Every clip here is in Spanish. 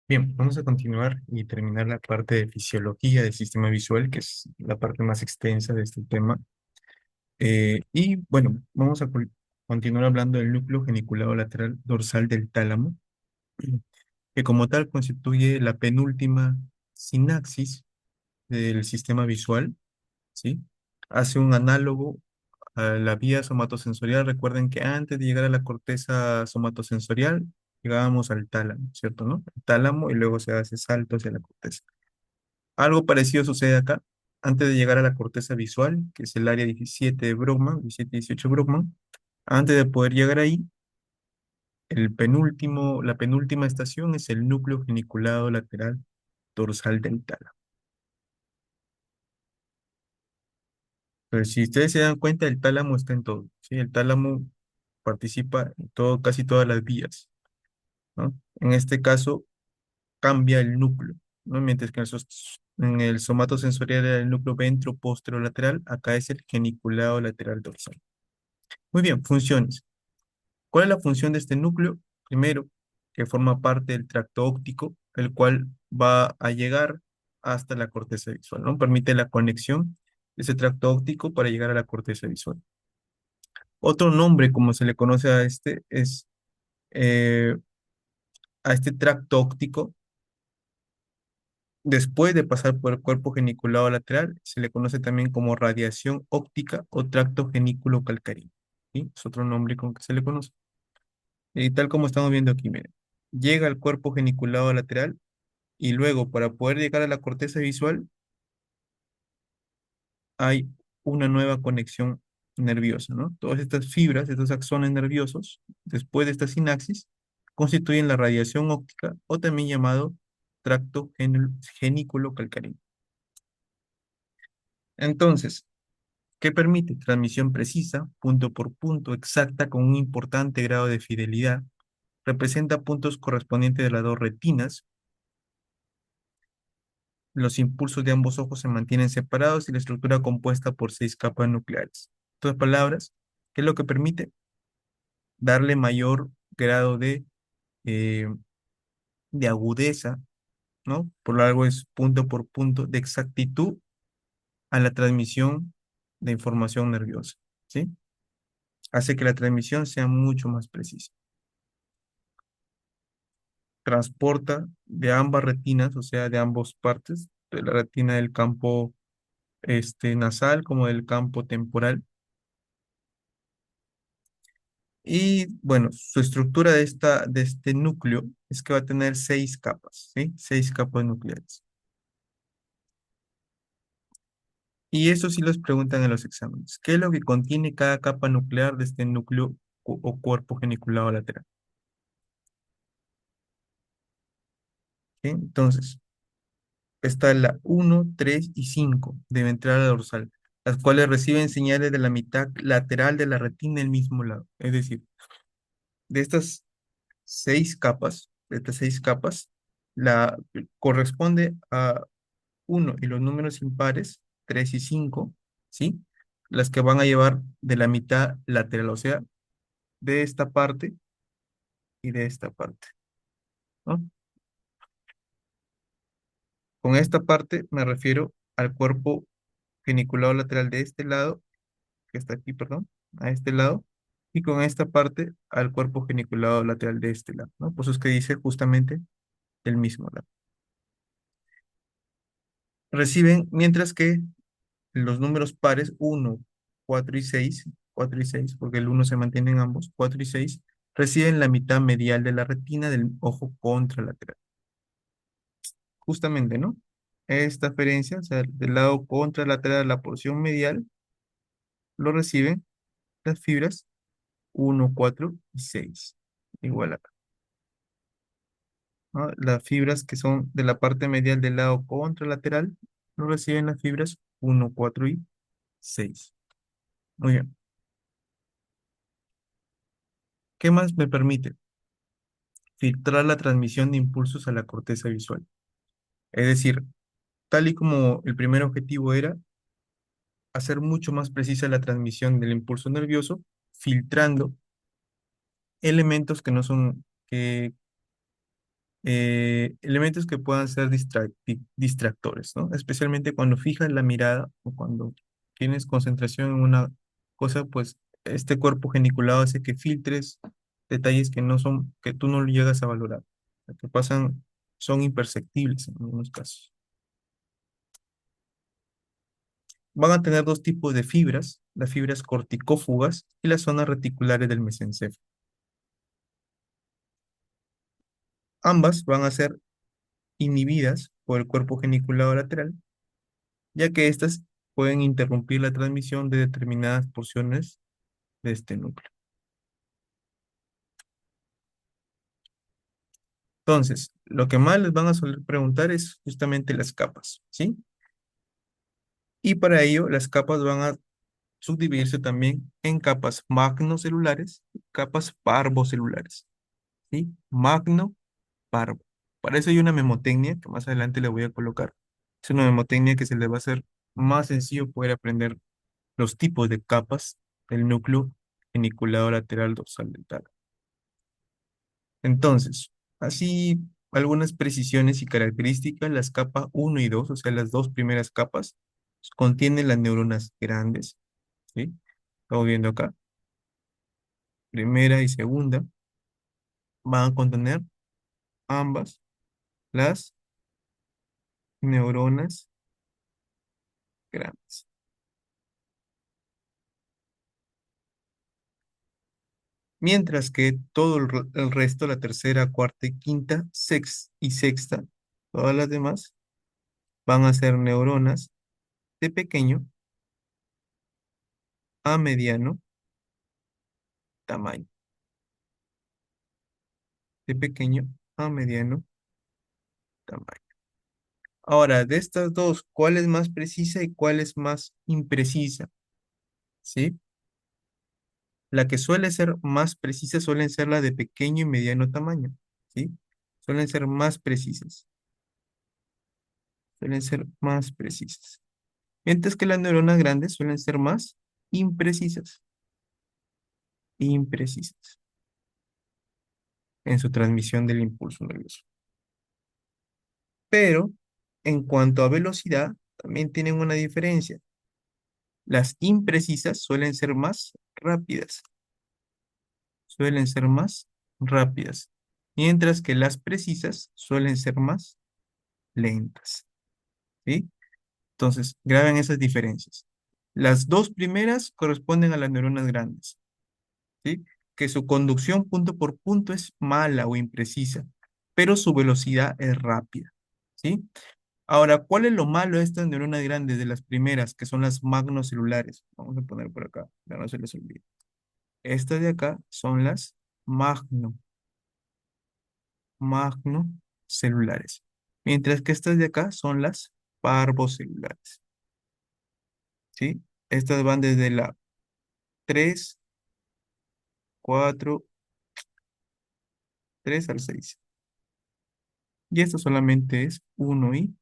Bien, vamos a continuar y terminar la parte de fisiología del sistema visual, que es la parte más extensa de este tema. Y bueno, vamos a continuar hablando del núcleo geniculado lateral dorsal del tálamo, que como tal constituye la penúltima sinapsis del sistema visual, ¿sí? Hace un análogo a la vía somatosensorial. Recuerden que antes de llegar a la corteza somatosensorial, llegábamos al tálamo, ¿cierto, no? El tálamo y luego se hace salto hacia la corteza. Algo parecido sucede acá. Antes de llegar a la corteza visual, que es el área 17 de Brodmann, 17-18 Brodmann, antes de poder llegar ahí, la penúltima estación es el núcleo geniculado lateral dorsal del tálamo. Pero si ustedes se dan cuenta, el tálamo está en todo, ¿sí? El tálamo participa en todo, casi todas las vías, ¿no? En este caso, cambia el núcleo, ¿no? Mientras que en el somatosensorial era el núcleo ventro-posterolateral, acá es el geniculado lateral dorsal. Muy bien, funciones. ¿Cuál es la función de este núcleo? Primero, que forma parte del tracto óptico, el cual va a llegar hasta la corteza visual, ¿no? Permite la conexión de ese tracto óptico para llegar a la corteza visual. Otro nombre, como se le conoce a este, es eh, a este tracto óptico, después de pasar por el cuerpo geniculado lateral, se le conoce también como radiación óptica o tracto genículo calcáreo, ¿sí? Es otro nombre con que se le conoce. Y tal como estamos viendo aquí, miren, llega al cuerpo geniculado lateral y luego para poder llegar a la corteza visual hay una nueva conexión nerviosa, ¿no? Todas estas fibras, estos axones nerviosos, después de esta sinapsis, constituyen la radiación óptica o también llamado tracto genículo calcáreo. Entonces, ¿qué permite? Transmisión precisa, punto por punto, exacta, con un importante grado de fidelidad. Representa puntos correspondientes de las dos retinas. Los impulsos de ambos ojos se mantienen separados y la estructura compuesta por 6 capas nucleares. En otras palabras, ¿qué es lo que permite? Darle mayor grado eh, de agudeza, ¿no? Por algo es punto por punto, de exactitud a la transmisión de información nerviosa, ¿sí? Hace que la transmisión sea mucho más precisa. Transporta de ambas retinas, o sea, de ambas partes, de la retina del campo nasal como del campo temporal. Y bueno, su estructura de este núcleo es que va a tener 6 capas, ¿sí? 6 capas nucleares. Y eso sí los preguntan en los exámenes. ¿Qué es lo que contiene cada capa nuclear de este núcleo o cuerpo geniculado lateral? ¿Sí? Entonces, está la uno, 3 y 5 de ventral dorsal, las cuales reciben señales de la mitad lateral de la retina del mismo lado. Es decir, de estas 6 capas, la corresponde a uno y los números impares, 3 y 5, ¿sí? Las que van a llevar de la mitad lateral, o sea, de esta parte y de esta parte, ¿no? Con esta parte me refiero al cuerpo geniculado lateral de este lado, que está aquí, perdón, a este lado, y con esta parte al cuerpo geniculado lateral de este lado, ¿no? Por eso es que dice justamente el mismo lado. Reciben, mientras que los números pares, 1, 4 y 6, 4 y 6, porque el uno se mantiene en ambos, 4 y 6, reciben la mitad medial de la retina del ojo contralateral. Justamente, ¿no? Esta referencia, o sea, del lado contralateral, la porción medial, lo reciben las fibras 1, 4 y 6. Igual acá, ¿no? Las fibras que son de la parte medial del lado contralateral, lo reciben las fibras 1, 4 y 6. Muy bien. ¿Qué más me permite? Filtrar la transmisión de impulsos a la corteza visual. Es decir, tal y como el primer objetivo era hacer mucho más precisa la transmisión del impulso nervioso, filtrando elementos que no son, elementos que puedan ser distractores, ¿no? Especialmente cuando fijas la mirada o cuando tienes concentración en una cosa, pues este cuerpo geniculado hace que filtres detalles que no son, que tú no llegas a valorar, que pasan, son imperceptibles en algunos casos. Van a tener dos tipos de fibras, las fibras corticófugas y las zonas reticulares del mesencéfalo. Ambas van a ser inhibidas por el cuerpo geniculado lateral, ya que éstas pueden interrumpir la transmisión de determinadas porciones de este núcleo. Entonces, lo que más les van a soler preguntar es justamente las capas, ¿sí? Y para ello, las capas van a subdividirse también en capas magnocelulares y capas parvocelulares, ¿sí? Magno, parvo. Para eso hay una memotecnia que más adelante le voy a colocar. Es una memotecnia que se le va a hacer más sencillo poder aprender los tipos de capas del núcleo geniculado lateral dorsal dental. Entonces, así algunas precisiones y características, las capas uno y 2, o sea, las dos primeras capas, contienen las neuronas grandes, ¿sí? Estamos viendo acá, primera y segunda, van a contener ambas las neuronas grandes. Mientras que todo el resto, la tercera, cuarta y quinta, y sexta, todas las demás van a ser neuronas de pequeño a mediano tamaño, de pequeño a mediano tamaño. Ahora, de estas dos, ¿cuál es más precisa y cuál es más imprecisa? ¿Sí? La que suele ser más precisa suelen ser las de pequeño y mediano tamaño, ¿sí? Suelen ser más precisas, suelen ser más precisas. Mientras que las neuronas grandes suelen ser más imprecisas, imprecisas en su transmisión del impulso nervioso. Pero en cuanto a velocidad, también tienen una diferencia. Las imprecisas suelen ser más rápidas, mientras que las precisas suelen ser más lentas, ¿sí? Entonces, graben esas diferencias. Las dos primeras corresponden a las neuronas grandes, ¿sí? Que su conducción punto por punto es mala o imprecisa, pero su velocidad es rápida, ¿sí? Ahora, ¿cuál es lo malo de estas neuronas grandes, de las primeras, que son las magnocelulares? Vamos a poner por acá, ya no se les olvide. Estas de acá son las magno, magnocelulares, mientras que estas de acá son las parvocelulares, ¿sí? Estas van desde la 3, 4, 3 al 6. Y esto solamente es uno y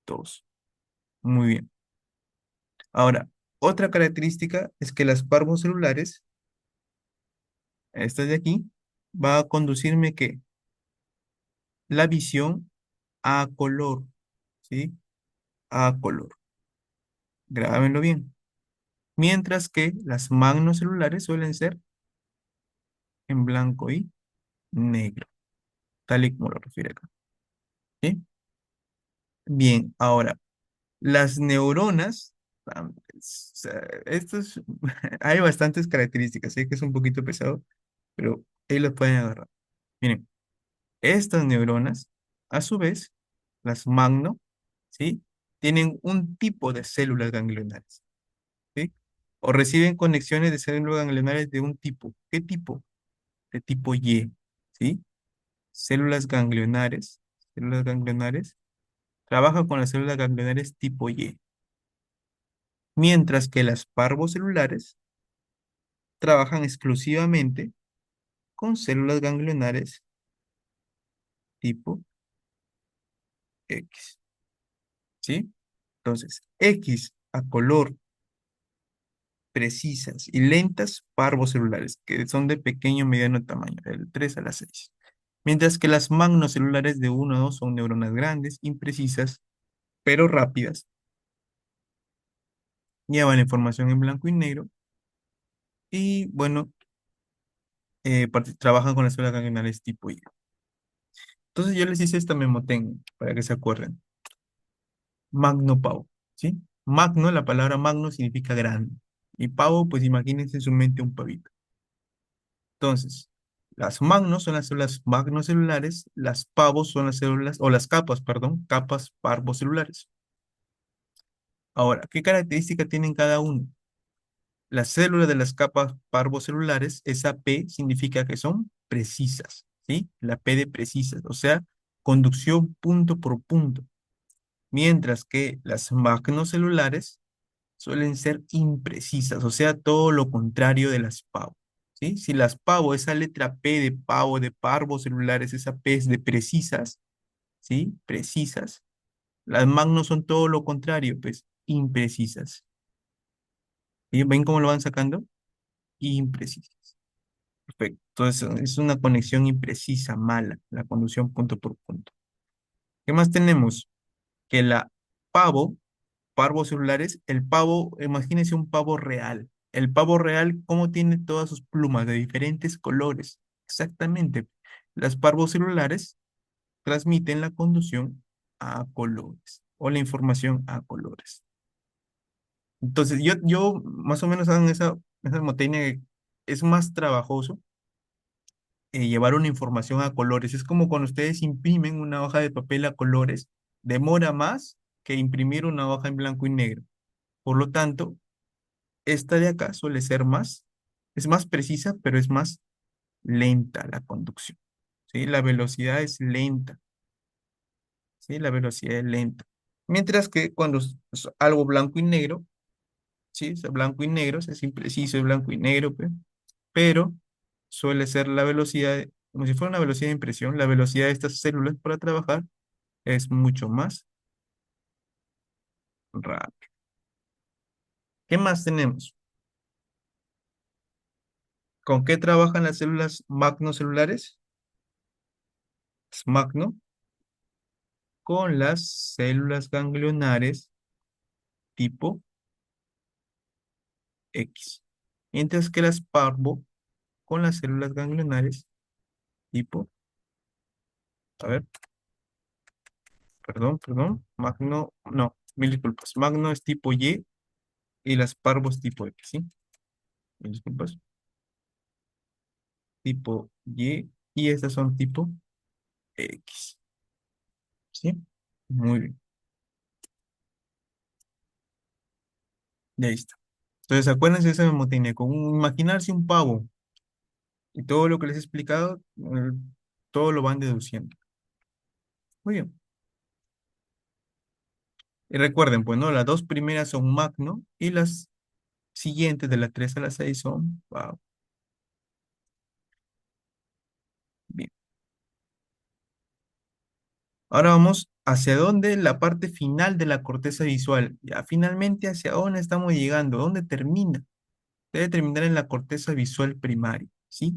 2. Muy bien. Ahora, otra característica es que las parvocelulares, estas de aquí, va a conducirme que la visión a color, ¿sí? A color. Grábenlo bien. Mientras que las magnocelulares suelen ser en blanco y negro, tal y como lo refiere acá. ¿Sí? Bien, ahora, las neuronas, hay bastantes características, sé que es un poquito pesado, pero ahí las pueden agarrar. Miren, estas neuronas, a su vez, las magno, ¿sí? Tienen un tipo de células ganglionares, ¿sí? O reciben conexiones de células ganglionares de un tipo. ¿Qué tipo? De tipo Y, ¿sí? Células ganglionares, células ganglionares, trabajan con las células ganglionares tipo Y, mientras que las parvocelulares trabajan exclusivamente con células ganglionares tipo X, ¿sí? Entonces, X a color, precisas y lentas parvocelulares, que son de pequeño o mediano tamaño, del 3 a la 6. Mientras que las magnocelulares de 1 a 2 son neuronas grandes, imprecisas, pero rápidas, llevan la información en blanco y negro y, bueno, trabajan con las células ganglionales tipo I. Entonces yo les hice esta memotécnica para que se acuerden. Magno pavo, ¿sí? Magno, la palabra magno significa grande. Y pavo, pues imagínense en su mente un pavito. Entonces, las magnos son las células magnocelulares, las pavos son las células, o las capas, perdón, capas parvocelulares. Ahora, ¿qué característica tienen cada uno? Las células de las capas parvocelulares, esa P significa que son precisas, ¿sí? La P de precisas, o sea, conducción punto por punto. Mientras que las magnocelulares suelen ser imprecisas, o sea, todo lo contrario de las pavo, ¿sí? Si las pavo, esa letra P de pavo, de parvocelulares, esa P es de precisas, ¿sí? Precisas. Las magnos son todo lo contrario, pues, imprecisas. ¿Y ven cómo lo van sacando? Imprecisas. Perfecto. Entonces, es una conexión imprecisa, mala, la conducción punto por punto. ¿Qué más tenemos? Que la pavo, parvos celulares, el pavo, imagínense un pavo real. El pavo real, ¿cómo tiene todas sus plumas de diferentes colores? Exactamente. Las parvos celulares transmiten la conducción a colores o la información a colores. Entonces, yo más o menos hagan esa motecnia, es más trabajoso llevar una información a colores. Es como cuando ustedes imprimen una hoja de papel a colores, demora más que imprimir una hoja en blanco y negro. Por lo tanto, esta de acá suele ser más, es más precisa, pero es más lenta la conducción. ¿Sí? La velocidad es lenta. ¿Sí? La velocidad es lenta. Mientras que cuando es algo blanco y negro, ¿sí? Es blanco y negro, es impreciso, es blanco y negro, pero suele ser la velocidad, como si fuera una velocidad de impresión, la velocidad de estas células para trabajar es mucho más rápida. ¿Qué más tenemos? ¿Con qué trabajan las células magnocelulares? Es magno con las células ganglionares tipo X. Mientras que las parvo con las células ganglionares tipo, a ver, perdón, magno, no, mil disculpas. Magno es tipo y las parvo es tipo X, ¿sí? Mil disculpas. Tipo y estas son tipo X, ¿sí? Muy bien, ya está. Entonces, acuérdense de esa memotecnia, con imaginarse un pavo y todo lo que les he explicado, todo lo van deduciendo. Muy bien. Y recuerden, pues, ¿no? Las dos primeras son magno y las siguientes de las 3 a las 6 son pavo. Bien. Ahora vamos hacia dónde la parte final de la corteza visual. Ya finalmente hacia dónde estamos llegando, dónde termina. Debe terminar en la corteza visual primaria, ¿sí?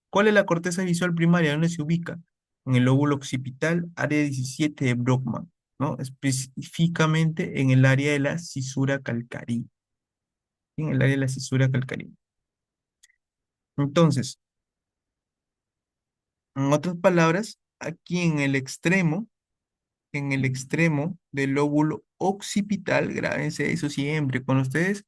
¿Cuál es la corteza visual primaria? ¿Dónde se ubica? En el lóbulo occipital, área 17 de Brockman, ¿no? Específicamente en el área de la cisura calcárea. En el área de la cisura calcárea. Entonces, en otras palabras, aquí en el extremo del lóbulo occipital, grábense eso siempre, cuando ustedes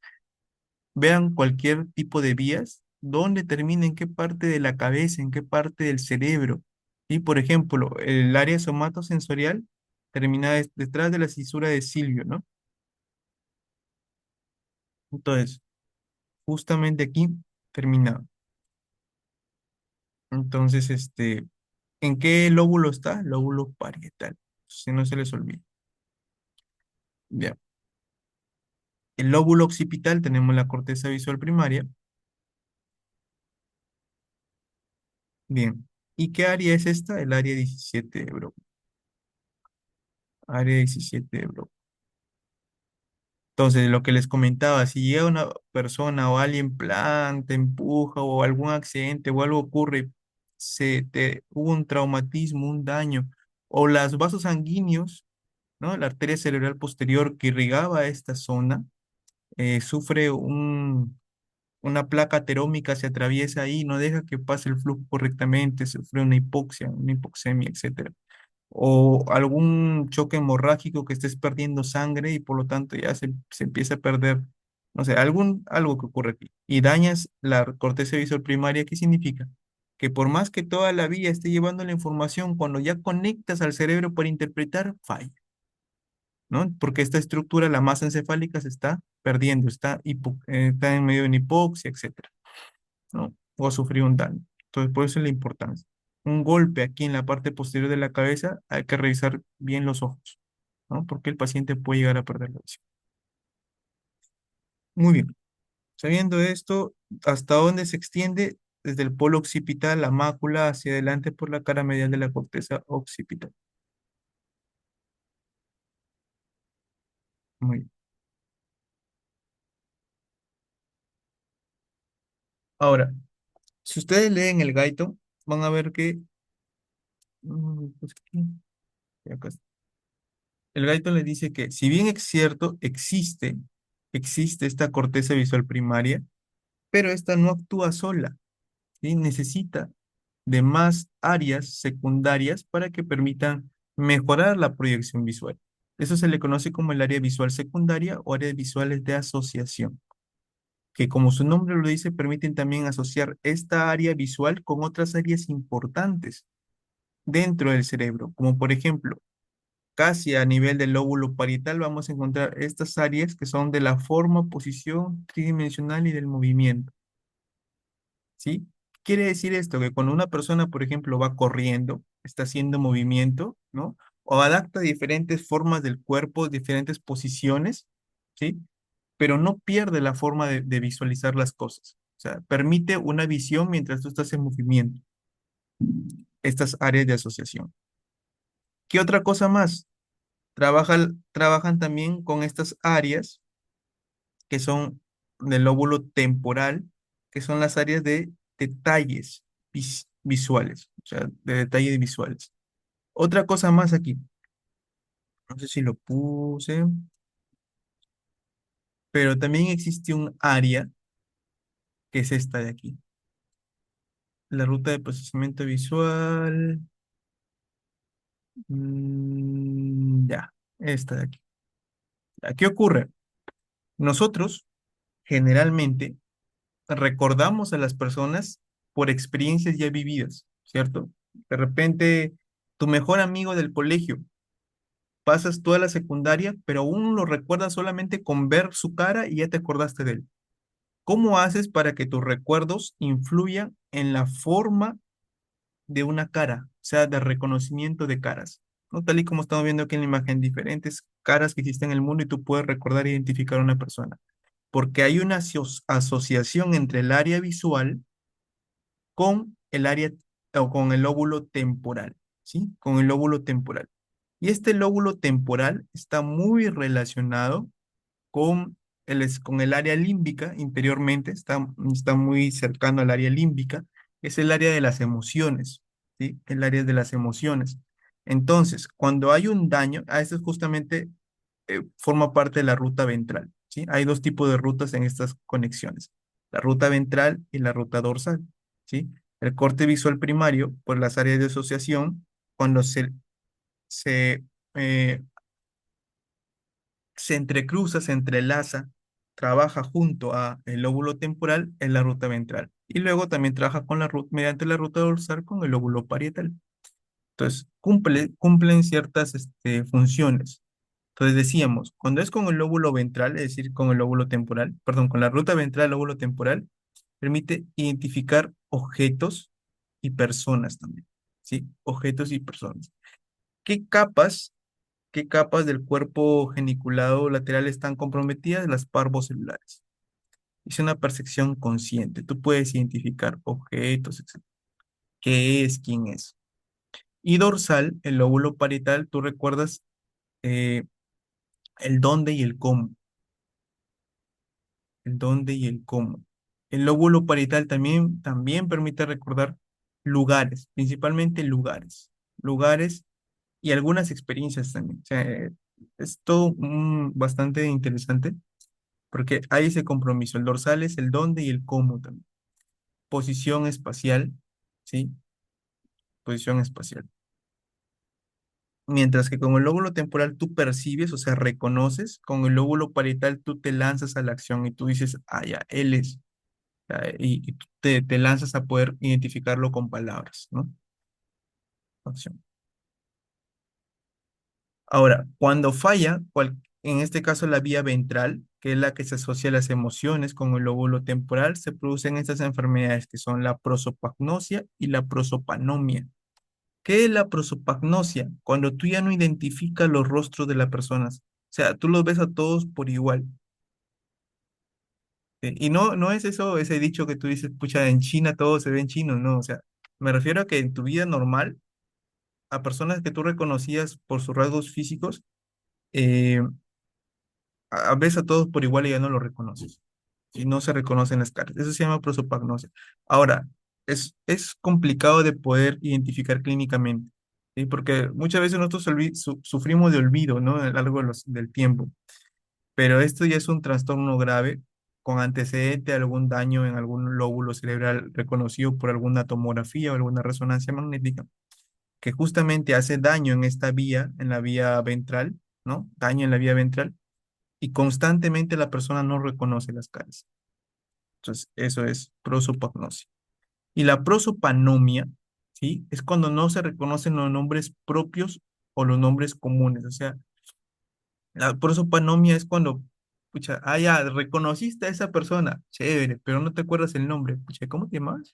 vean cualquier tipo de vías, dónde termina, en qué parte de la cabeza, en qué parte del cerebro. Y por ejemplo, el área somatosensorial termina detrás de la cisura de Silvio, ¿no? Entonces, justamente aquí termina. Entonces, ¿en qué lóbulo está? Lóbulo parietal. Si no se les olvide. Ya. El lóbulo occipital tenemos la corteza visual primaria. Bien. ¿Y qué área es esta? El área 17 de Broca. Área 17 de Broca. Entonces, lo que les comentaba, si llega una persona o alguien plan, te empuja o algún accidente o algo ocurre, hubo un traumatismo, un daño, o los vasos sanguíneos, ¿no? La arteria cerebral posterior que irrigaba esta zona, sufre una placa aterómica, se atraviesa ahí, no deja que pase el flujo correctamente, sufre una hipoxia, una hipoxemia, etcétera. O algún choque hemorrágico que estés perdiendo sangre y por lo tanto ya se empieza a perder, no sé, algo que ocurre aquí. Y dañas la corteza visual primaria, ¿qué significa? Que por más que toda la vía esté llevando la información, cuando ya conectas al cerebro para interpretar, falla, ¿no? Porque esta estructura, la masa encefálica, se está perdiendo, está en medio de una hipoxia, etcétera, ¿no? O sufrió un daño. Entonces, por eso es la importancia. Un golpe aquí en la parte posterior de la cabeza, hay que revisar bien los ojos, ¿no? Porque el paciente puede llegar a perder la visión. Muy bien. Sabiendo esto, ¿hasta dónde se extiende? Desde el polo occipital, la mácula, hacia adelante por la cara medial de la corteza occipital. Muy bien. Ahora, si ustedes leen el Gaito, van a ver que, pues aquí, acá está. El Gaito le dice que si bien es cierto, existe esta corteza visual primaria, pero esta no actúa sola, ¿sí? Necesita de más áreas secundarias para que permitan mejorar la proyección visual. Eso se le conoce como el área visual secundaria o áreas visuales de asociación, que como su nombre lo dice, permiten también asociar esta área visual con otras áreas importantes dentro del cerebro, como por ejemplo, casi a nivel del lóbulo parietal vamos a encontrar estas áreas que son de la forma, posición tridimensional y del movimiento. ¿Sí? Quiere decir esto, que cuando una persona, por ejemplo, va corriendo, está haciendo movimiento, ¿no? O adapta diferentes formas del cuerpo, diferentes posiciones, ¿sí? Pero no pierde la forma de visualizar las cosas. O sea, permite una visión mientras tú estás en movimiento, estas áreas de asociación. ¿Qué otra cosa más? Trabajan también con estas áreas que son del lóbulo temporal, que son las áreas de detalles visuales, o sea, de detalles visuales. Otra cosa más aquí, no sé si lo puse, pero también existe un área que es esta de aquí, la ruta de procesamiento visual, ya, esta de aquí. ¿Qué ocurre? Nosotros generalmente recordamos a las personas por experiencias ya vividas, ¿cierto? De repente, tu mejor amigo del colegio, pasas toda la secundaria, pero aún lo recuerdas solamente con ver su cara y ya te acordaste de él. ¿Cómo haces para que tus recuerdos influyan en la forma de una cara, o sea, de reconocimiento de caras? ¿No? Tal y como estamos viendo aquí en la imagen, diferentes caras que existen en el mundo y tú puedes recordar e identificar a una persona. Porque hay una asociación entre el área visual con el área o con el lóbulo temporal, ¿sí? Con el lóbulo temporal. Y este lóbulo temporal está muy relacionado con con el área límbica interiormente, está muy cercano al área límbica, es el área de las emociones, ¿sí? El área de las emociones. Entonces, cuando hay un daño, a eso es justamente forma parte de la ruta ventral, ¿sí? Hay dos tipos de rutas en estas conexiones, la ruta ventral y la ruta dorsal, ¿sí? El corte visual primario, por las áreas de asociación, cuando se, eh, se entrecruza, se entrelaza, trabaja junto a el lóbulo temporal en la ruta ventral. Y luego también trabaja con la ruta, mediante la ruta dorsal con el lóbulo parietal. Entonces, cumplen ciertas funciones. Entonces decíamos, cuando es con el lóbulo ventral, es decir, con el lóbulo temporal, perdón, con la ruta ventral, lóbulo temporal, permite identificar objetos y personas también, ¿sí? Objetos y personas. ¿Qué capas, qué capas del cuerpo geniculado lateral están comprometidas? Las parvocelulares. Es una percepción consciente. Tú puedes identificar objetos, etcétera. ¿Qué es? ¿Quién es? Y dorsal, el lóbulo parietal, tú recuerdas eh, el dónde y el cómo. El dónde y el cómo. El lóbulo parietal también permite recordar lugares, principalmente lugares, lugares y algunas experiencias también. O sea, es todo bastante interesante porque hay ese compromiso. El dorsal es el dónde y el cómo también. Posición espacial, ¿sí? Posición espacial. Mientras que con el lóbulo temporal tú percibes, o sea, reconoces, con el lóbulo parietal tú te lanzas a la acción y tú dices, ah, ya, él es, y tú te lanzas a poder identificarlo con palabras, ¿no? Acción. Ahora, cuando falla, en este caso la vía ventral, que es la que se asocia a las emociones con el lóbulo temporal, se producen estas enfermedades que son la prosopagnosia y la prosopanomia. ¿Qué es la prosopagnosia? Cuando tú ya no identificas los rostros de las personas. O sea, tú los ves a todos por igual. Y no es eso, ese dicho que tú dices, pucha, en China todos se ven chinos, no. O sea, me refiero a que en tu vida normal, a personas que tú reconocías por sus rasgos físicos, eh, ves a todos por igual y ya no los reconoces. Y no se reconocen las caras. Eso se llama prosopagnosia. Ahora, es complicado de poder identificar clínicamente, ¿sí? Porque muchas veces nosotros sufrimos de olvido, ¿no? A lo largo del tiempo. Pero esto ya es un trastorno grave con antecedente a algún daño en algún lóbulo cerebral reconocido por alguna tomografía o alguna resonancia magnética, que justamente hace daño en esta vía, en la vía ventral, ¿no? Daño en la vía ventral y constantemente la persona no reconoce las caras. Entonces, eso es prosopagnosia. Y la prosopanomia, ¿sí? Es cuando no se reconocen los nombres propios o los nombres comunes. O sea, la prosopanomia es cuando, pucha, ah, ya, reconociste a esa persona, chévere, pero no te acuerdas el nombre. Pucha, ¿cómo te llamas?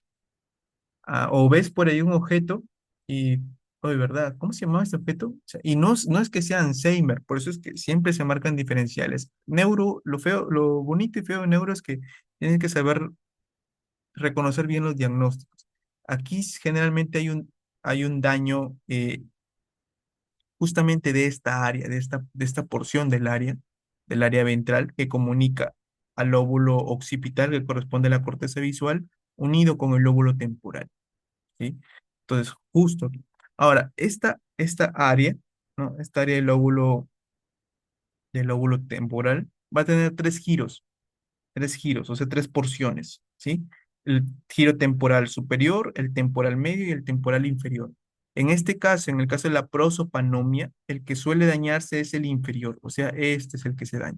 Ah, o ves por ahí un objeto y, oye, ¿verdad? ¿Cómo se llamaba este objeto? O sea, y no es que sea Alzheimer, por eso es que siempre se marcan diferenciales. Neuro, lo feo, lo bonito y feo de neuro es que tienes que saber reconocer bien los diagnósticos. Aquí generalmente hay un daño justamente de esta área, de esta porción del área ventral que comunica al lóbulo occipital que corresponde a la corteza visual, unido con el lóbulo temporal. ¿Sí? Entonces, justo aquí. Ahora, esta área, ¿no? Esta área del lóbulo temporal va a tener tres giros, o sea, tres porciones, ¿sí? El giro temporal superior, el temporal medio y el temporal inferior. En este caso, en el caso de la prosopanomia, el que suele dañarse es el inferior, o sea, este es el que se daña,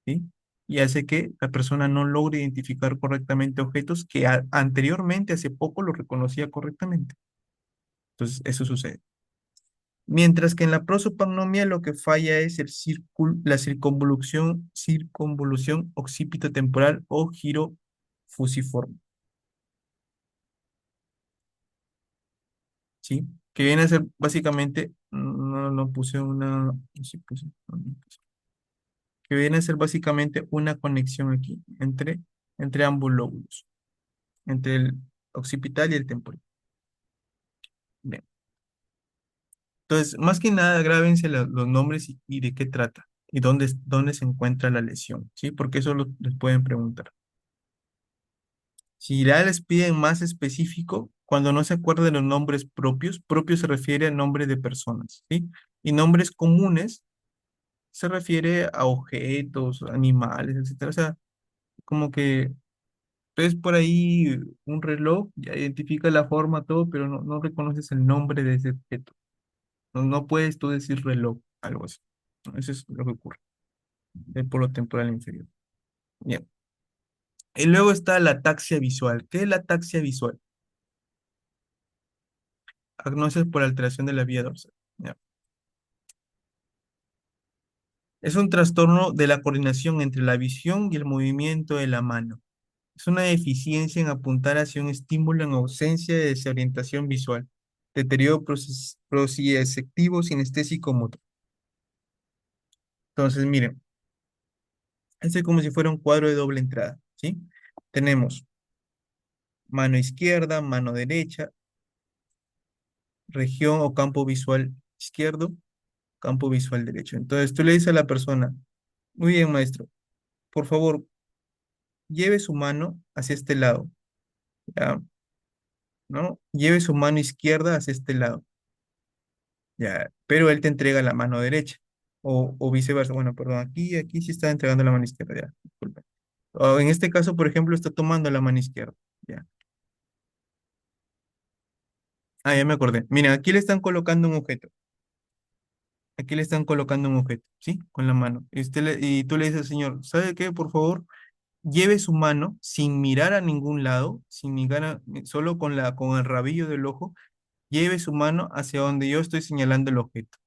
¿sí? Y hace que la persona no logre identificar correctamente objetos que anteriormente, hace poco, lo reconocía correctamente. Entonces, eso sucede. Mientras que en la prosopagnosia lo que falla es la circunvolución occipito-temporal o giro fusiforme, ¿sí? Que viene a ser básicamente, no puse una, no, sí puse, no puse. Que viene a ser básicamente una conexión aquí entre ambos lóbulos, entre el occipital y el temporal. Bien. Entonces, más que nada, grábense los nombres y de qué trata y dónde se encuentra la lesión, ¿sí? Porque eso les pueden preguntar. Si ya les piden más específico, cuando no se acuerda de los nombres propios, propio se refiere al nombre de personas, ¿sí? Y nombres comunes se refiere a objetos, animales, etcétera. O sea, como que ves por ahí un reloj, ya identifica la forma, todo, pero no reconoces el nombre de ese objeto. No puedes tú decir reloj, algo así. ¿No? Eso es lo que ocurre. El polo temporal inferior. Bien. Y luego está la ataxia visual. ¿Qué es la ataxia visual? Agnosia por alteración de la vía dorsal. Ya. Es un trastorno de la coordinación entre la visión y el movimiento de la mano. Es una deficiencia en apuntar hacia un estímulo en ausencia de desorientación visual. Deterioro proprioceptivo sinestésico motor. Entonces, miren, este es como si fuera un cuadro de doble entrada, ¿sí? Tenemos mano izquierda, mano derecha, región o campo visual izquierdo, campo visual derecho. Entonces, tú le dices a la persona, muy bien, maestro, por favor, lleve su mano hacia este lado, ¿ya? ¿no? Lleve su mano izquierda hacia este lado, ya, pero él te entrega la mano derecha, o viceversa. Bueno, perdón, aquí sí está entregando la mano izquierda, ya, disculpe. O en este caso, por ejemplo, está tomando la mano izquierda, ya. Ah, ya me acordé. Mira, aquí le están colocando un objeto. Aquí le están colocando un objeto, ¿sí? Con la mano. Y tú le dices al señor, ¿sabe qué? Por favor, lleve su mano sin mirar a ningún lado, sin mirar solo con el rabillo del ojo, lleve su mano hacia donde yo estoy señalando el objeto.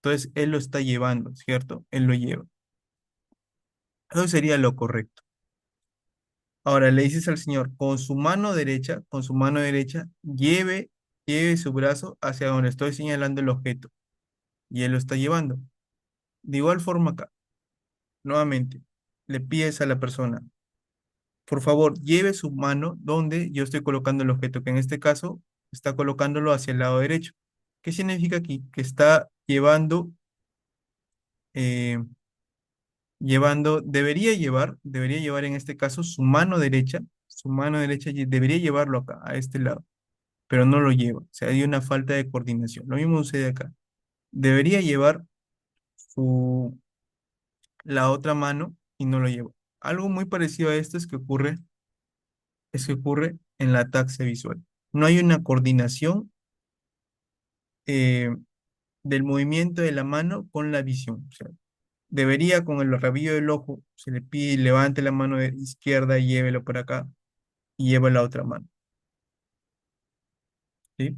Entonces, él lo está llevando, ¿cierto? Él lo lleva. Eso sería lo correcto. Ahora le dices al señor, con su mano derecha, lleve su brazo hacia donde estoy señalando el objeto. Y él lo está llevando. De igual forma acá, nuevamente, le pides a la persona, por favor, lleve su mano donde yo estoy colocando el objeto, que en este caso está colocándolo hacia el lado derecho. ¿Qué significa aquí? Que está eh, debería llevar en este caso su mano derecha debería llevarlo acá, a este lado, pero no lo lleva. O sea, hay una falta de coordinación. Lo mismo sucede acá. Debería llevar su, la otra mano y no lo lleva. Algo muy parecido a esto es que ocurre en la taxa visual. No hay una coordinación eh, del movimiento de la mano con la visión. O sea, debería con el rabillo del ojo, se le pide levante la mano izquierda y llévelo por acá y lleva la otra mano. ¿Sí?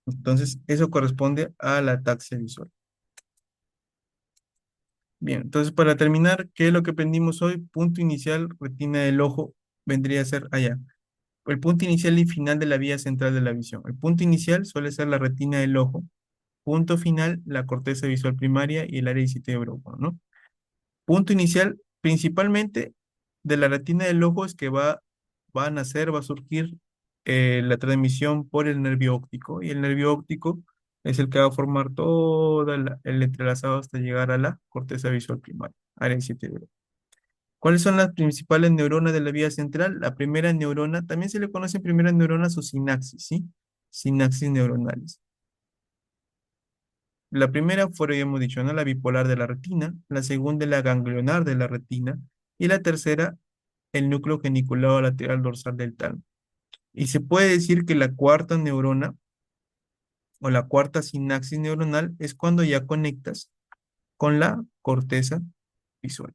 Entonces, eso corresponde a la taxa visual. Bien, entonces para terminar, ¿qué es lo que aprendimos hoy? Punto inicial, retina del ojo, vendría a ser allá. El punto inicial y final de la vía central de la visión. El punto inicial suele ser la retina del ojo. Punto final, la corteza visual primaria y el área 17 de Broca, ¿no? Punto inicial, principalmente de la retina del ojo es que va a nacer, va a surgir la transmisión por el nervio óptico. Y el nervio óptico es el que va a formar todo el entrelazado hasta llegar a la corteza visual primaria, área 17 de Broca. ¿Cuáles son las principales neuronas de la vía central? La primera neurona, también se le conoce primeras neuronas o sinapsis, ¿sí? Sinapsis neuronales. La primera fue, ya hemos dicho, ¿no? La bipolar de la retina, la segunda, la ganglionar de la retina, y la tercera, el núcleo geniculado lateral dorsal del tálamo. Y se puede decir que la cuarta neurona o la cuarta sinapsis neuronal es cuando ya conectas con la corteza visual,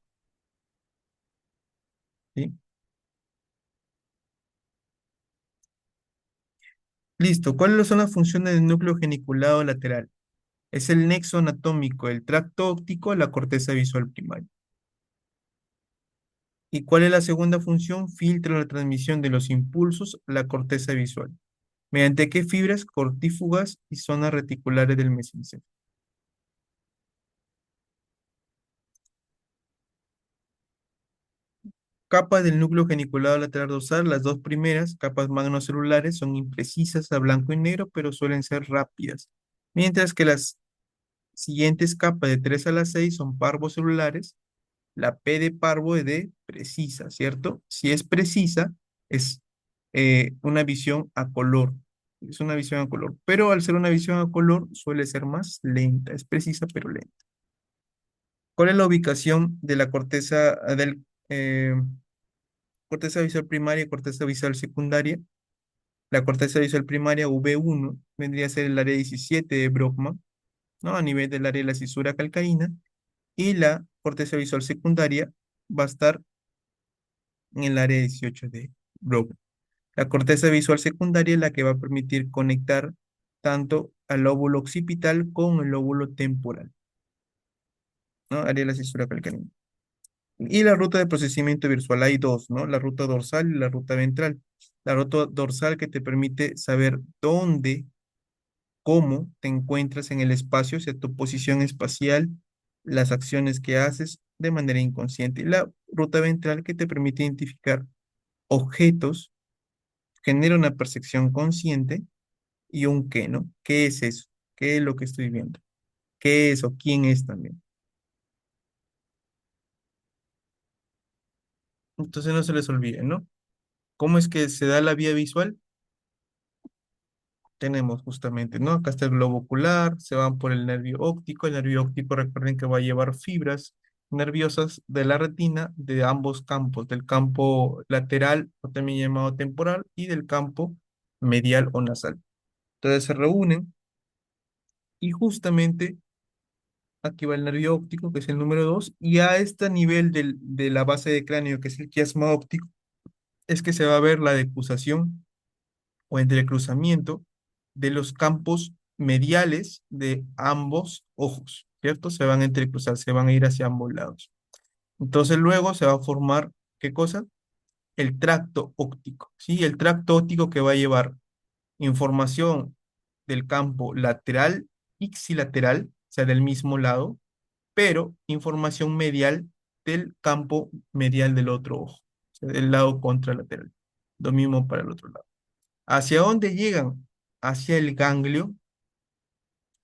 ¿sí? Listo. ¿Cuáles son las funciones del núcleo geniculado lateral? Es el nexo anatómico, el tracto óptico, la corteza visual primaria. ¿Y cuál es la segunda función? Filtra la transmisión de los impulsos a la corteza visual. ¿Mediante qué fibras cortífugas y zonas reticulares del mesencéfalo? Capas del núcleo geniculado lateral dorsal, las dos primeras, capas magnocelulares, son imprecisas a blanco y negro, pero suelen ser rápidas. Mientras que las siguientes capas de 3 a la 6 son parvocelulares. La P de parvo es de precisa, ¿cierto? Si es precisa, es una visión a color. Es una visión a color. Pero al ser una visión a color, suele ser más lenta. Es precisa, pero lenta. ¿Cuál es la ubicación de la corteza visual primaria y corteza visual secundaria? La corteza visual primaria V1 vendría a ser el área 17 de Brockman, ¿no? A nivel del área de la cisura calcarina. Y la corteza visual secundaria va a estar en el área 18 de Broca. La corteza visual secundaria es la que va a permitir conectar tanto al lóbulo occipital con el lóbulo temporal, ¿no? Área de la cisura calcánea. Y la ruta de procesamiento visual, hay dos, ¿no? La ruta dorsal y la ruta ventral. La ruta dorsal que te permite saber dónde, cómo te encuentras en el espacio, o sea, tu posición espacial, las acciones que haces de manera inconsciente. Y la ruta ventral que te permite identificar objetos, genera una percepción consciente y un qué, ¿no? ¿Qué es eso? ¿Qué es lo que estoy viendo? ¿Qué es o quién es también? Entonces no se les olvide, ¿no? ¿Cómo es que se da la vía visual? Tenemos justamente, ¿no? Acá está el globo ocular, se van por el nervio óptico recuerden que va a llevar fibras nerviosas de la retina de ambos campos, del campo lateral o también llamado temporal y del campo medial o nasal. Entonces se reúnen y justamente aquí va el nervio óptico, que es el número 2 y a este nivel de la base de cráneo, que es el quiasma óptico, es que se va a ver la decusación o entrecruzamiento de los campos mediales de ambos ojos, ¿cierto? Se van a entrecruzar, se van a ir hacia ambos lados. Entonces luego se va a formar, ¿qué cosa? El tracto óptico, ¿sí? El tracto óptico que va a llevar información del campo lateral, ipsilateral, o sea, del mismo lado, pero información medial del campo medial del otro ojo, o sea, del lado contralateral. Lo mismo para el otro lado. ¿Hacia dónde llegan? Hacia el ganglio,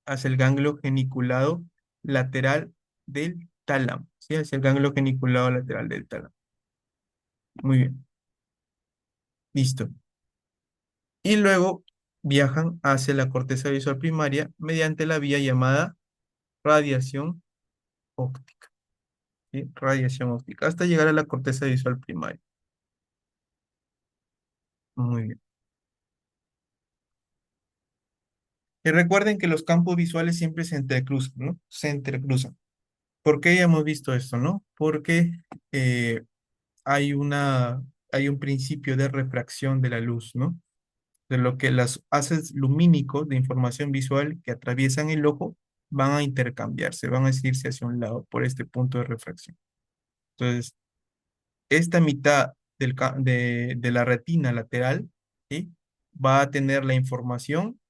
hacia el ganglio geniculado lateral del tálamo, ¿sí? Hacia el ganglio geniculado lateral del tálamo. Muy bien, listo. Y luego viajan hacia la corteza visual primaria mediante la vía llamada radiación óptica, ¿sí? Radiación óptica, hasta llegar a la corteza visual primaria. Muy bien. Y recuerden que los campos visuales siempre se entrecruzan, ¿no? Se entrecruzan. ¿Por qué ya hemos visto esto, no? Porque eh, hay hay un principio de refracción de la luz, ¿no? De lo que los haces lumínicos de información visual que atraviesan el ojo van a intercambiarse, van a irse hacia un lado por este punto de refracción. Entonces, esta mitad de la retina lateral, ¿sí? Va a tener la información,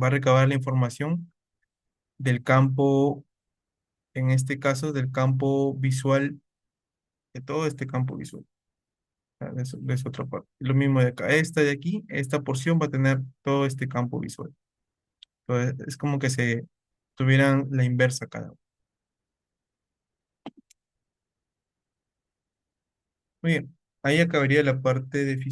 va a recabar la información del campo, en este caso, del campo visual, de todo este campo visual. De esa otra parte. Lo mismo de acá. Esta de aquí, esta porción va a tener todo este campo visual. Entonces, es como que se tuvieran la inversa cada uno. Muy bien. Ahí acabaría la parte de fisiología.